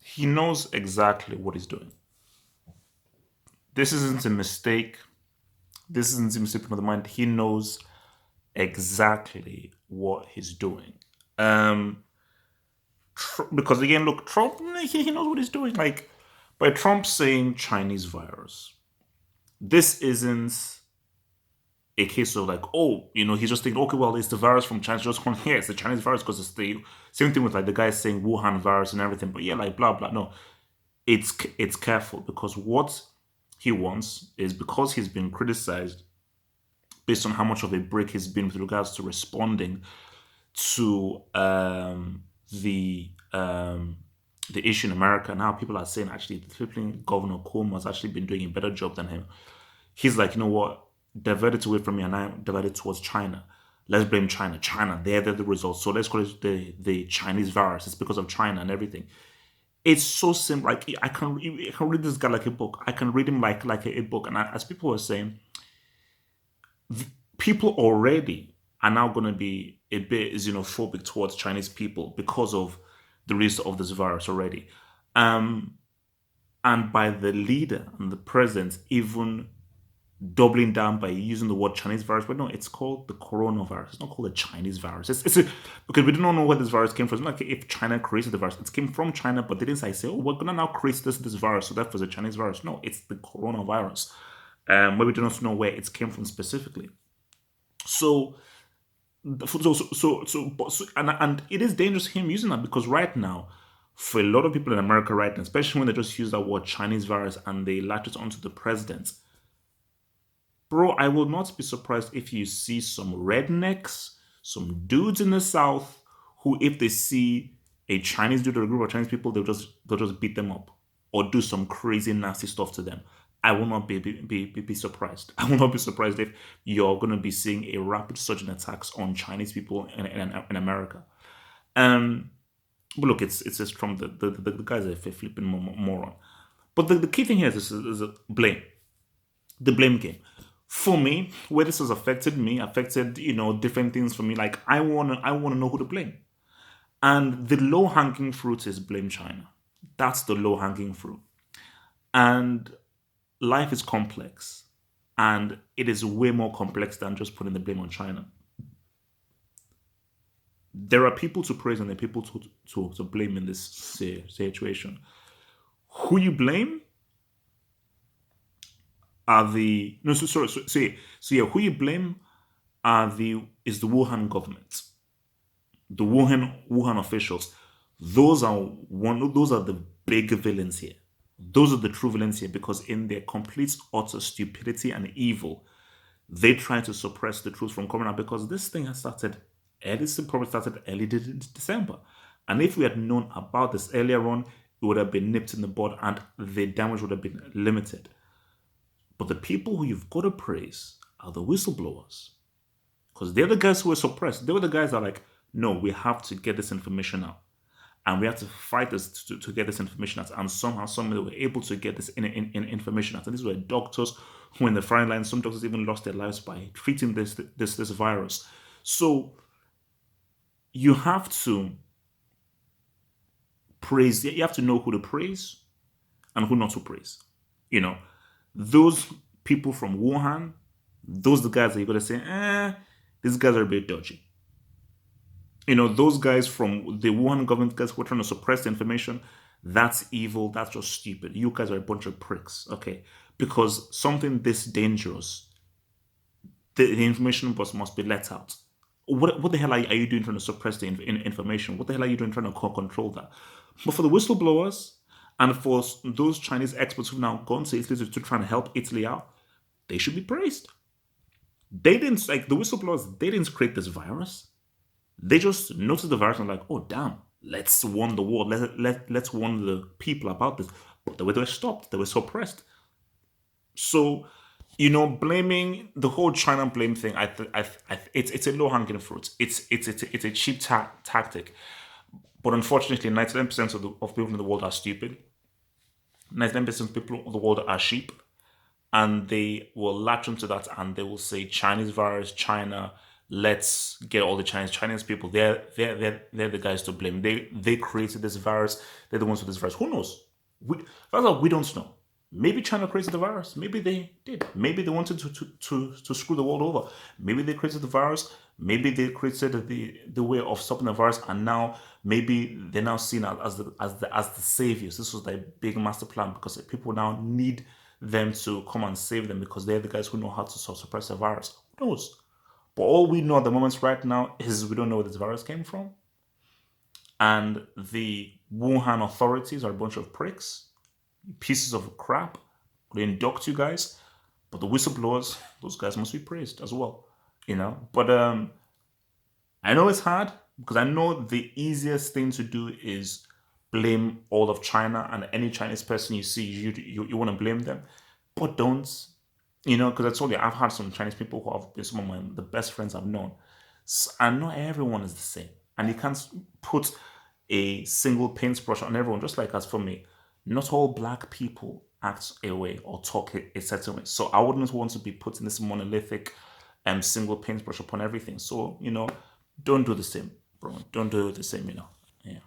He knows exactly what he's doing. This isn't a mistake. This isn't a mistake from the mind. He knows exactly what he's doing. Um, because again, look, Trump, he knows what he's doing. Like, by Trump saying Chinese virus, this isn't a case of like, oh, he's just thinking, okay, well, it's the virus from China. Just come here, it's the Chinese virus because it's the same thing with like the guy saying Wuhan virus and everything. But yeah, like blah blah. No, it's careful because what he wants is because he's been criticized based on how much of a break he's been with regards to responding to the issue in America. Now people are saying actually the Philippine Governor Cuomo has actually been doing a better job than him. He's like, you know what? Divert it away from me and I divert it towards China. Let's blame China. China, they're the results. So let's call it the Chinese virus. It's because of China and everything. It's so simple. Like I can read this guy like a book. I can read him like a book. And as people were saying, people already are now going to be a bit xenophobic towards Chinese people because of the risk of this virus already. Um, and by the leader and the president even doubling down by using the word Chinese virus, but no, it's called the coronavirus. It's not called a Chinese virus. Because we don't know where this virus came from. It's not like if China created the virus. It came from China, but they didn't say, oh, we're going to now create this virus, so therefore it's a Chinese virus. No, it's the coronavirus. Where we do not know where it came from specifically. So, and it is dangerous him using that because right now, for a lot of people in America right now, especially when they just use that word Chinese virus and they latch it onto the president, bro, I will not be surprised if you see some rednecks, some dudes in the South who, if they see a Chinese dude or a group of Chinese people, they'll just beat them up or do some crazy nasty stuff to them. I will not be surprised. I will not be surprised if you're going to be seeing a rapid surge in attacks on Chinese people in America. Um, but look, it's just from the guy's a flipping moron. But the key thing here is blame, the blame game. For me, where this has affected me, affected different things for me. Like I wanna know who to blame, and the low hanging fruit is blame China. That's the low hanging fruit, and life is complex, and it is way more complex than just putting the blame on China. There are people to praise and there are people to blame in this situation. Who you blame are the no so sorry so yeah, who you blame are the is the Wuhan government, the Wuhan officials. Those are the big villains here. Those are the true villains here because in their complete utter stupidity and evil, they try to suppress the truth from coming out because this thing has started early. It probably started early December, and if we had known about this earlier on, it would have been nipped in the bud and the damage would have been limited. But the people who you've got to praise are the whistleblowers because they're the guys who were suppressed. They were the guys that are like, no, we have to get this information out. And we have to fight this to get this information out. And somehow, some they were able to get this in information out. And these were doctors who, in the front line, some doctors even lost their lives by treating this virus. So you have to praise. You have to know who to praise and who not to praise. You know, those people from Wuhan, those are the guys that you got to say, these guys are a bit dodgy. Those guys from the Wuhan government guys who are trying to suppress the information, that's evil. That's just stupid. You guys are a bunch of pricks, okay? Because something this dangerous, the information must be let out. What the hell are you doing trying to suppress the information? What the hell are you doing trying to control that? But for the whistleblowers and for those Chinese experts who've now gone to Italy to try and help Italy out, they should be praised. They didn't, like the whistleblowers, they didn't create this virus. They just noticed the virus and like, oh damn, let's warn the world, let's warn the people about this. But they were stopped, they were suppressed. So, blaming the whole China blame thing, it's a low hanging fruit. It's a cheap tactic. But unfortunately, 99% of people in the world are stupid. 99% of people in the world are sheep, and they will latch onto that and they will say Chinese virus, China, let's get all the Chinese people. They're the guys to blame. They created this virus. They're the ones with this virus. Who knows? First of all, we don't know. Maybe China created the virus. Maybe they did. Maybe they wanted to screw the world over. Maybe they created the virus. Maybe they created the way of stopping the virus, and now maybe they're now seen as the saviors. This was their big master plan because people now need them to come and save them because they're the guys who know how to suppress the virus. Who knows? But all we know at the moment right now is we don't know where this virus came from. And the Wuhan authorities are a bunch of pricks, pieces of crap. They induct you guys. But the whistleblowers, those guys must be praised as well. But I know it's hard because I know the easiest thing to do is blame all of China and any Chinese person you see, you want to blame them. But don't. Because I told you, I've had some Chinese people who have been some of the best friends I've known. And not everyone is the same. And you can't put a single paintbrush on everyone, just like as for me. Not all black people act a way or talk a certain way. So I wouldn't want to be putting this monolithic single paintbrush upon everything. So, don't do the same, bro. Don't do the same, Yeah.